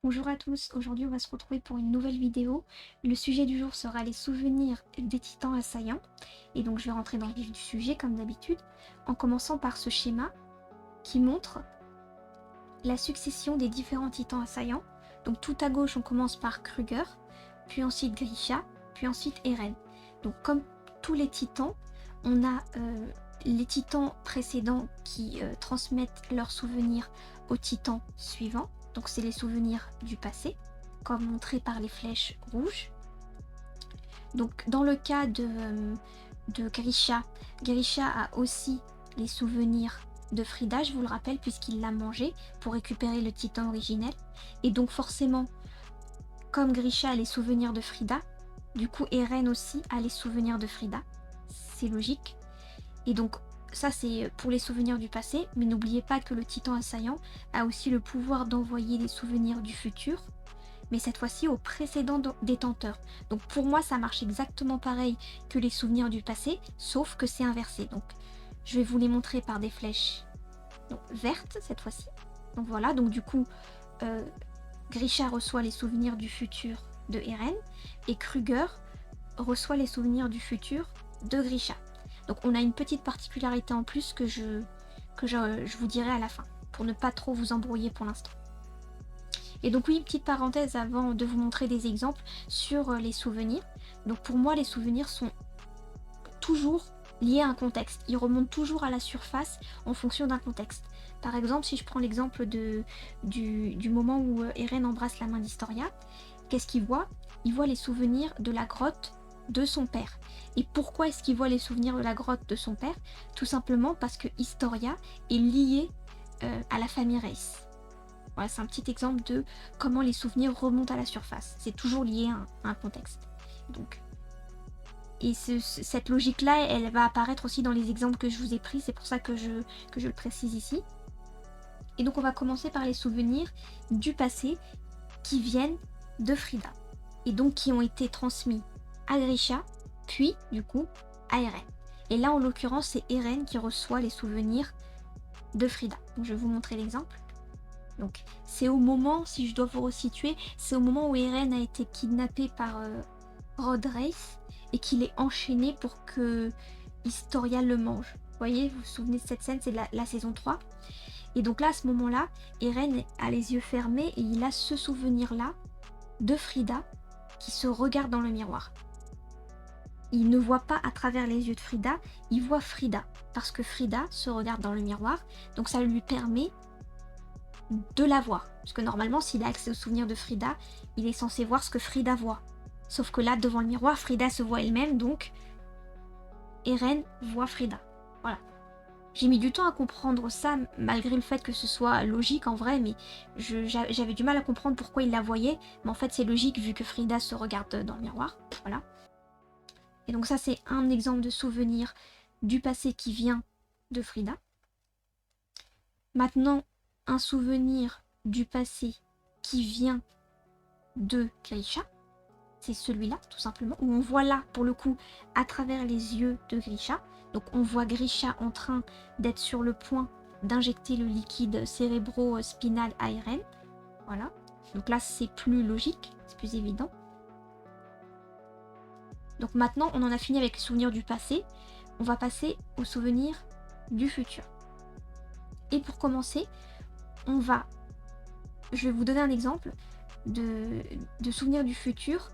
Bonjour à tous, aujourd'hui on va se retrouver pour une nouvelle vidéo. Le sujet du jour sera les souvenirs des titans assaillants. Et donc je vais rentrer dans le vif du sujet comme d'habitude, en commençant par ce schéma qui montre la succession des différents titans assaillants. Donc tout à gauche on commence par Kruger, puis ensuite Grisha, puis ensuite Eren. Donc comme tous les titans, on a les titans précédents qui transmettent leurs souvenirs aux titans suivants. Donc c'est les souvenirs du passé, comme montré par les flèches rouges. Donc dans le cas de Grisha, Grisha a aussi les souvenirs de Frida, je vous le rappelle, puisqu'il l'a mangé pour récupérer le titan originel. Et donc forcément, comme Grisha a les souvenirs de Frida, du coup Eren aussi a les souvenirs de Frida. C'est logique. Et donc ça c'est pour les souvenirs du passé, mais n'oubliez pas que le titan assaillant a aussi le pouvoir d'envoyer des souvenirs du futur, mais cette fois-ci au précédent détenteur. Donc pour moi ça marche exactement pareil que les souvenirs du passé, sauf que c'est inversé. Donc je vais vous les montrer par des flèches vertes cette fois-ci. Donc voilà, donc du coup Grisha reçoit les souvenirs du futur de Eren, et Kruger reçoit les souvenirs du futur de Grisha. Donc on a une petite particularité en plus que je vous dirai à la fin, pour ne pas trop vous embrouiller pour l'instant. Et donc oui, une petite parenthèse avant de vous montrer des exemples sur les souvenirs. Donc pour moi, les souvenirs sont toujours liés à un contexte. Ils remontent toujours à la surface en fonction d'un contexte. Par exemple, si je prends l'exemple du moment où Eren embrasse la main d'Historia, qu'est-ce qu'il voit? Il voit les souvenirs de la grotte de son père. Et pourquoi est-ce qu'il voit les souvenirs de la grotte de son père? Tout simplement parce que Historia est liée à la famille Reiss. Voilà, c'est un petit exemple de comment les souvenirs remontent à la surface. C'est toujours lié à un contexte. Donc, et cette logique-là, elle va apparaître aussi dans les exemples que je vous ai pris. C'est pour ça que je le précise ici. Et donc on va commencer par les souvenirs du passé qui viennent de Frida. Et donc qui ont été transmis à Grisha, puis du coup à Eren. Et là en l'occurrence c'est Eren qui reçoit les souvenirs de Frida. Donc je vais vous montrer l'exemple. Donc c'est au moment, si je dois vous resituer, c'est au moment où Eren a été kidnappé par Rod Reiss et qu'il est enchaîné pour que Historia le mange. Vous voyez, vous vous souvenez de cette scène, c'est la saison 3. Et donc là, à ce moment-là, Eren a les yeux fermés et il a ce souvenir-là de Frida qui se regarde dans le miroir. Il ne voit pas à travers les yeux de Frida, il voit Frida, parce que Frida se regarde dans le miroir, donc ça lui permet de la voir. Parce que normalement, s'il a accès au souvenir de Frida, il est censé voir ce que Frida voit. Sauf que là, devant le miroir, Frida se voit elle-même, donc Eren voit Frida. Voilà. J'ai mis du temps à comprendre ça, malgré le fait que ce soit logique en vrai, mais j'avais du mal à comprendre pourquoi il la voyait. Mais en fait, c'est logique vu que Frida se regarde dans le miroir. Voilà. Et donc ça, c'est un exemple de souvenir du passé qui vient de Frida. Maintenant, un souvenir du passé qui vient de Grisha. C'est celui-là, tout simplement, où on voit là, pour le coup, à travers les yeux de Grisha. Donc on voit Grisha en train d'être sur le point d'injecter le liquide cérébro-spinal à Eren. Voilà. Donc là, c'est plus logique, c'est plus évident. Donc maintenant, on en a fini avec les souvenirs du passé. On va passer aux souvenirs du futur. Et pour commencer, je vais vous donner un exemple de souvenirs du futur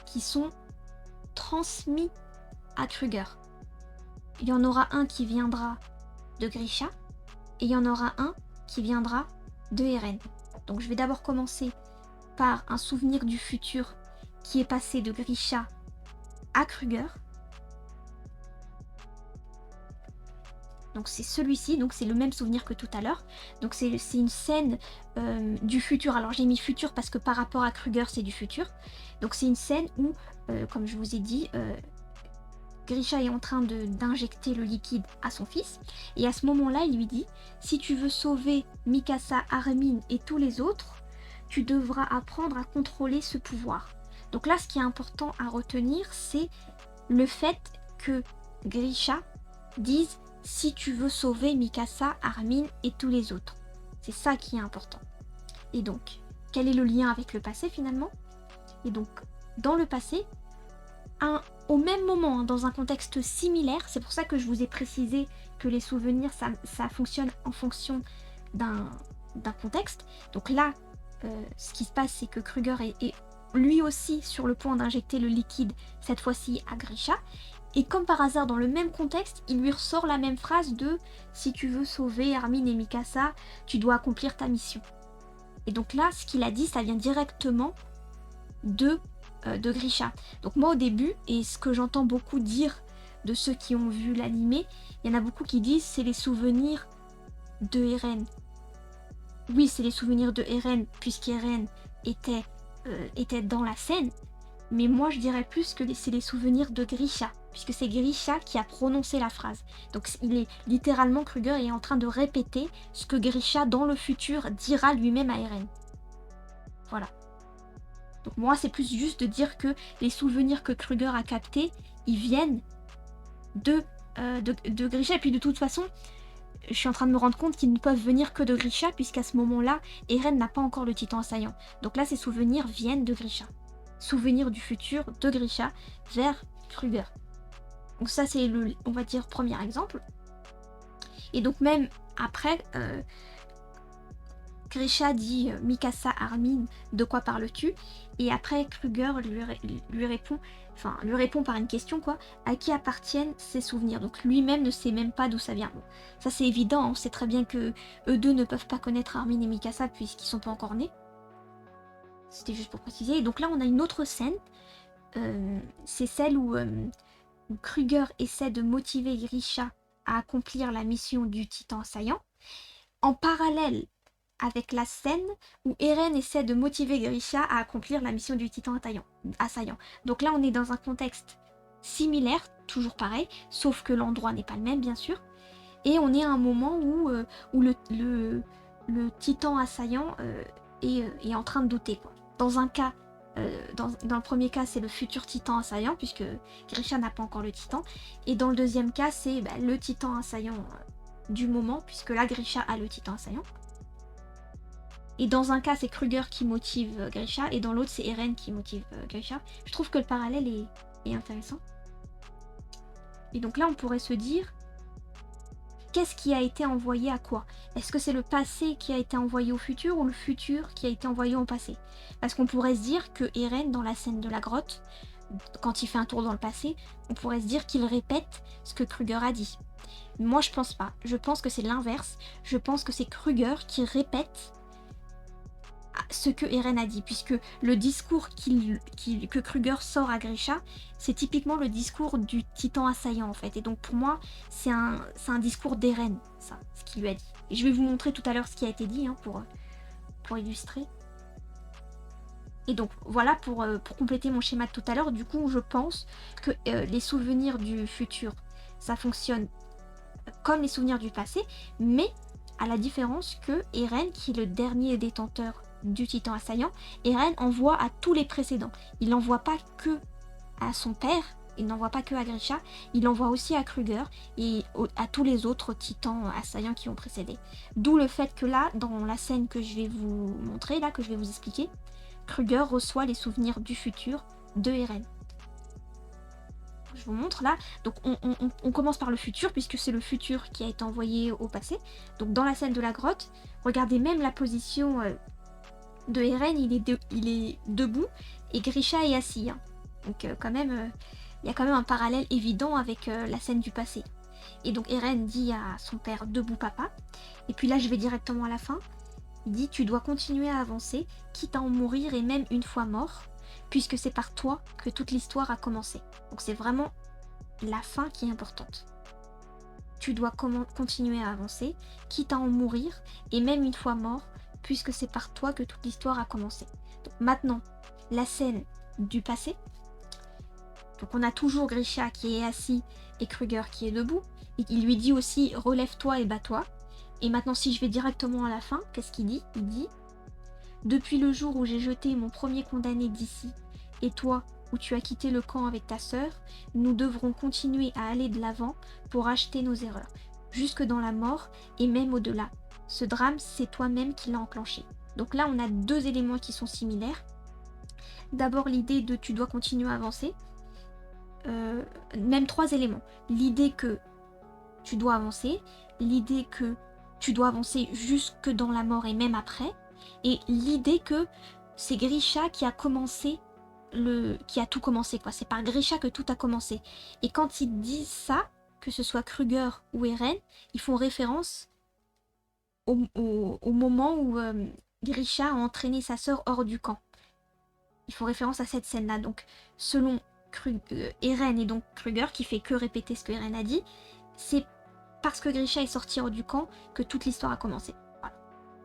qui sont transmis à Kruger. Il y en aura un qui viendra de Grisha et il y en aura un qui viendra de Eren. Donc je vais d'abord commencer par un souvenir du futur qui est passé de Grisha à Kruger. Donc c'est celui-ci, donc c'est le même souvenir que tout à l'heure. Donc c'est une scène du futur. Alors j'ai mis futur parce que par rapport à Kruger c'est du futur. Donc c'est une scène où, comme je vous ai dit, Grisha est en train d'injecter le liquide à son fils. Et à ce moment-là, il lui dit, si tu veux sauver Mikasa, Armin et tous les autres, tu devras apprendre à contrôler ce pouvoir. Donc là, ce qui est important à retenir, c'est le fait que Grisha dise si tu veux sauver Mikasa, Armin et tous les autres. C'est ça qui est important. Et donc, quel est le lien avec le passé finalement. Et donc, dans le passé, au même moment, hein, dans un contexte similaire, c'est pour ça que je vous ai précisé que les souvenirs, ça fonctionne en fonction d'un contexte. Donc là, ce qui se passe, c'est que Kruger est lui aussi sur le point d'injecter le liquide, cette fois-ci à Grisha. Et comme par hasard, dans le même contexte, il lui ressort la même phrase de « Si tu veux sauver Armin et Mikasa, tu dois accomplir ta mission ». Et donc là, ce qu'il a dit, ça vient directement de Grisha. Donc moi au début, et ce que j'entends beaucoup dire de ceux qui ont vu l'animé, il y en a beaucoup qui disent c'est les souvenirs de Eren. Oui, c'est les souvenirs de Eren, puisqu'Eren était dans la scène, mais moi je dirais plus que c'est les souvenirs de Grisha, puisque c'est Grisha qui a prononcé la phrase. Donc il est littéralement, Kruger est en train de répéter ce que Grisha dans le futur dira lui-même à Eren. Voilà. Donc moi c'est plus juste de dire que les souvenirs que Kruger a captés, ils viennent de Grisha, et puis de toute façon, je suis en train de me rendre compte qu'ils ne peuvent venir que de Grisha, puisqu'à ce moment-là, Eren n'a pas encore le titan assaillant. Donc là, ces souvenirs viennent de Grisha. Souvenirs du futur de Grisha vers Kruger. Donc ça, c'est le, on va dire, premier exemple. Et donc même après, Grisha dit Mikasa, Armin, de quoi parles-tu? Et après, Kruger lui répond par une question, quoi, à qui appartiennent ces souvenirs. Donc lui-même ne sait même pas d'où ça vient. Bon, ça c'est évident, on sait très bien que eux deux ne peuvent pas connaître Armin et Mikasa puisqu'ils sont pas encore nés. C'était juste pour préciser. Et donc là, on a une autre scène. C'est celle où Kruger essaie de motiver Grisha à accomplir la mission du titan assaillant. En parallèle avec la scène où Eren essaie de motiver Grisha à accomplir la mission du titan assaillant. Donc là, on est dans un contexte similaire, toujours pareil, sauf que l'endroit n'est pas le même, bien sûr. Et on est à un moment où le titan assaillant est en train de douter, quoi. Dans un cas, dans le premier cas, c'est le futur titan assaillant, puisque Grisha n'a pas encore le titan. Et dans le deuxième cas, c'est le titan assaillant du moment, puisque là, Grisha a le titan assaillant. Et dans un cas, c'est Kruger qui motive Grisha, et dans l'autre, c'est Eren qui motive Grisha. Je trouve que le parallèle est intéressant. Et donc là, on pourrait se dire, qu'est-ce qui a été envoyé à quoi? Est-ce que c'est le passé qui a été envoyé au futur, ou le futur qui a été envoyé au passé? Parce qu'on pourrait se dire que Eren, dans la scène de la grotte, quand il fait un tour dans le passé, on pourrait se dire qu'il répète ce que Kruger a dit. Moi, je pense pas. Je pense que c'est l'inverse. Je pense que c'est Kruger qui répète ce que Eren a dit, puisque le discours que Kruger sort à Grisha, c'est typiquement le discours du titan assaillant en fait. Et donc pour moi, c'est un discours d'Eren, ça, ce qu'il lui a dit. Et je vais vous montrer tout à l'heure ce qui a été dit, hein, pour illustrer. Et donc voilà, pour compléter mon schéma de tout à l'heure, du coup je pense que les souvenirs du futur, ça fonctionne comme les souvenirs du passé, mais à la différence que Eren, qui est le dernier détenteur du titan assaillant, Eren envoie à tous les précédents. Il n'envoie pas que à son père, il n'envoie pas que à Grisha, il envoie aussi à Kruger et à tous les autres titans assaillants qui ont précédé. D'où le fait que là, dans la scène que je vais vous montrer, là, que je vais vous expliquer, Kruger reçoit les souvenirs du futur de Eren. Je vous montre là, donc on commence par le futur, puisque c'est le futur qui a été envoyé au passé. Donc dans la scène de la grotte, regardez même la position de Eren, il est debout et Grisha est assis. Hein. Donc quand même, il y a quand même un parallèle évident avec la scène du passé. Et donc Eren dit à son père, debout papa. Et puis là je vais directement à la fin. Il dit, tu dois continuer à avancer, quitte à en mourir et même une fois mort, puisque c'est par toi que toute l'histoire a commencé. Donc c'est vraiment la fin qui est importante. Tu dois continuer à avancer, quitte à en mourir et même une fois mort, puisque c'est par toi que toute l'histoire a commencé. Donc maintenant, la scène du passé. Donc on a toujours Grisha qui est assis et Kruger qui est debout. Et il lui dit aussi, relève-toi et bats-toi. Et maintenant, si je vais directement à la fin, qu'est-ce qu'il dit? Il dit, depuis le jour où j'ai jeté mon premier condamné d'ici, et toi, où tu as quitté le camp avec ta sœur, nous devrons continuer à aller de l'avant pour acheter nos erreurs, jusque dans la mort et même au-delà. Ce drame, c'est toi-même qui l'as enclenché. Donc là, on a deux éléments qui sont similaires. D'abord, l'idée de tu dois continuer à avancer. Même trois éléments. L'idée que tu dois avancer, l'idée que tu dois avancer jusque dans la mort et même après, et l'idée que c'est Grisha qui a commencé qui a tout commencé, quoi. C'est par Grisha que tout a commencé. Et quand ils disent ça, que ce soit Kruger ou Eren, ils font référence au moment où Grisha a entraîné sa sœur hors du camp. Ils font référence à cette scène-là. Donc, selon Eren et donc Kruger, qui fait que répéter ce que Eren a dit, c'est parce que Grisha est sorti hors du camp que toute l'histoire a commencé. Voilà.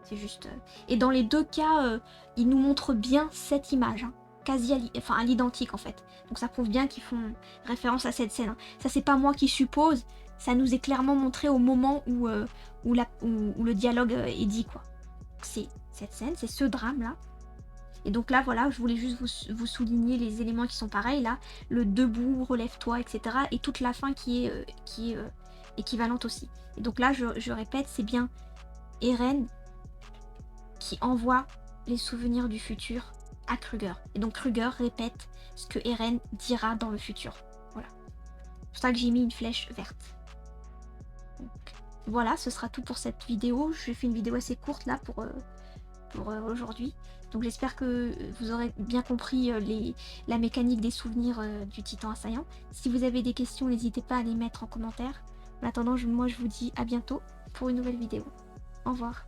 C'est juste... Et dans les deux cas, ils nous montrent bien cette image, hein, quasi à l'identique en fait. Donc ça prouve bien qu'ils font référence à cette scène. Hein. Ça, c'est pas moi qui suppose, ça nous est clairement montré au moment où le dialogue est dit, quoi. C'est cette scène, c'est ce drame-là. Et donc là, voilà, je voulais juste vous souligner les éléments qui sont pareils, là. Le debout, relève-toi, etc. Et toute la fin qui est équivalente aussi. Et donc là, je répète, c'est bien Eren qui envoie les souvenirs du futur à Kruger. Et donc Kruger répète ce que Eren dira dans le futur. Voilà. C'est pour ça que j'ai mis une flèche verte. Donc, voilà, ce sera tout pour cette vidéo. J'ai fait une vidéo assez courte là pour aujourd'hui. Donc j'espère que vous aurez bien compris la mécanique des souvenirs du titan assaillant. Si vous avez des questions, n'hésitez pas à les mettre en commentaire. En attendant, moi je vous dis à bientôt pour une nouvelle vidéo. Au revoir.